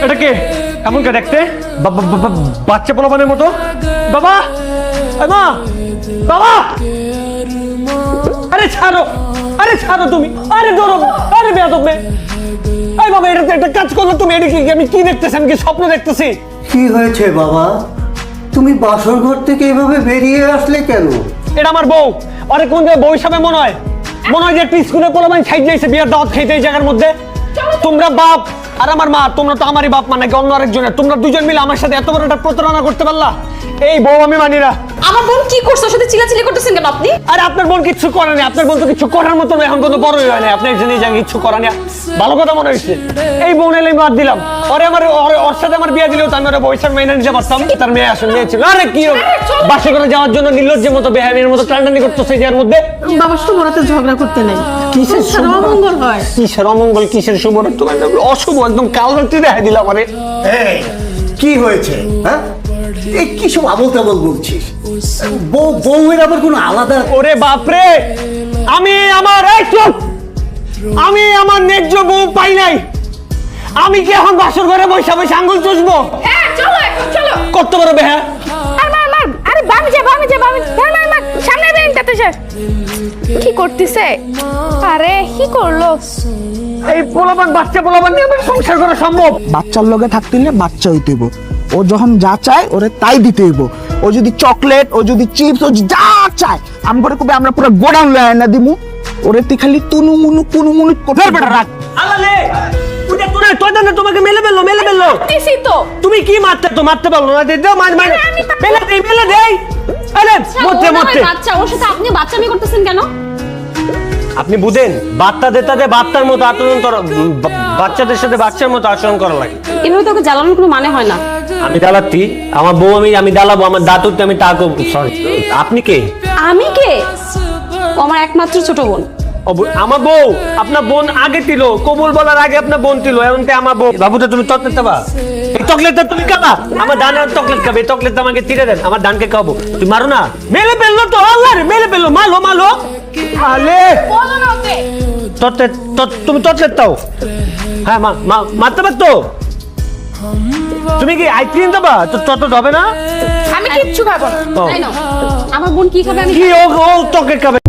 এটা কে এমন কে দেখতে বাচ্চা পোলাপানের মতো বাবা মা বাবা আরে ছাড়ো তুমি আরে ধরো আরে বেয়াদব মেয়ে এই বাবা এটা একটা কাজ করলো তুমি এটা কি আমি কি দেখতেছি আমি কি স্বপ্ন দেখতেছি কি হয়েছে বাবা তুমি বাসর ঘর থেকে এভাবে বেরিয়ে আসলে কেন এটা আমার বউ আরে কোন বউ হিসাবে মনে হয় যে একটা স্কুলে পোলাপান সাইড যাইছে বিয়ার দাওয়াত খাইতে এই জায়গার মধ্যে তোমরা বাপ আর আমার মা তোমরা তো আমারই বাপ মানে অন্য আরেকজনের তোমরা দুজন মিলে আমার সাথে এত বড় একটা প্রতারণা করতে পারলা এই বউ আমি মানি না আমার বোন কি করছে ওর সাথে চিল্লাচিল্লি করতেছেন কেন আপনি আরে আপনার বোন কিছু করেনি আপনার বোন তো কিছু করার মতো এখন কোনো বড়ই হয় না আপনি একজন এই জায়গায় কিছু করেনি ভালো কথা মনে হয়েছে এই বোন এলে বাদ দিলাম ওর সাথে আমার বিয়ে দিলেও তো আমি ওরা বয়সের মেয়ে নিতে পারতাম তার মেয়ে আসলে মেয়ে ছিল আরে কি বাসে করে যাওয়ার জন্য নির্লজ্জের মতো বেহামির মতো টানটানি করতেছে যার মধ্যে বাবার শুভ রাতে ঝগড়া করতে নাই কিসের অমঙ্গল হয় কিসের অমঙ্গল কিসের শুভ তোমার অশুভ একদম কাল রাত্রি দেখা দিলাম মানে এই কি হয়েছে হ্যাঁ এই কি সব আবল তাবল বলছিস বউয়ের আবার কোনো আলাদা ওরে বাপরে আমি আমার ন্যায্য বউ পাই নাই আমি কি এখন বাসর ঘরে বসে বসে আঙ্গুল চুষবো হ্যাঁ চলো এখন চলো কত বড় বেহা মার আরে বামি যা মার সামনে দেন তাতে স্যার কি করতেছে আরে কি করলো এই বাচ্চা পোলাপান নিয়ে আমার সংসার করা সম্ভব বাচ্চার লগে থাকতে হলে বাচ্চা হইতে হইব ও যখন যা চায় ওরে তাই দিতে হইব ও যদি চকলেট ও যদি চিপস ও যা চায় আমি করে কবে আমরা পুরো গোডাউন লয় না দিমু ওরে তুই খালি তুনু মুনু করতে বেটা রাখ আলালে ওটা তোমাকে মেলে বেললো দিছি তো তুমি কি মারতে পারলো না দে দাও মার মেলে দেই আরে মরতে বাচ্চা ওর সাথে আপনি বাচ্চামি করতেছেন কেন আপনি বুঝেন বাচ্চা দেতাতে বাচ্চার মতো আচরণ করা বাচ্চাদের সাথে বাচ্চার মতো আচরণ করা লাগে এভাবে তোকে জ্বালানোর কোনো মানে হয় না আমি জ্বালাচ্ছি আমার বউ আমি জ্বালাবো আমার দাঁতুরতে আমি তা করবো সরি আপনি কে আমি কে ও আমার একমাত্র ছোট বোন আমার বউ আপনার বোন আগে ছিল কবুল বলার আগে আপনার বোন ছিল এখন আমার বউ বাবুটা তুমি চকলেট খাবা এই চকলেটটা তুমি খাবা আমার ডান চকলেট খাবে এই চকলেটটা আমাকে ছিঁড়ে দেন আমার ডানকে খাবো তুমি মারো না মেলে ফেললো তো আল্লাহ মেলে ফেললো মালো আলে বলো না ওকে তুমি চকলেট দাও হ্যাঁ মারতে পারতো তুমি কি আইসক্রিম দেবা তো হবে না আমি কিচ্ছু খাবো না ও। তাই না আমার বোন কি খাবে আমি কি ও চকলেট খাবে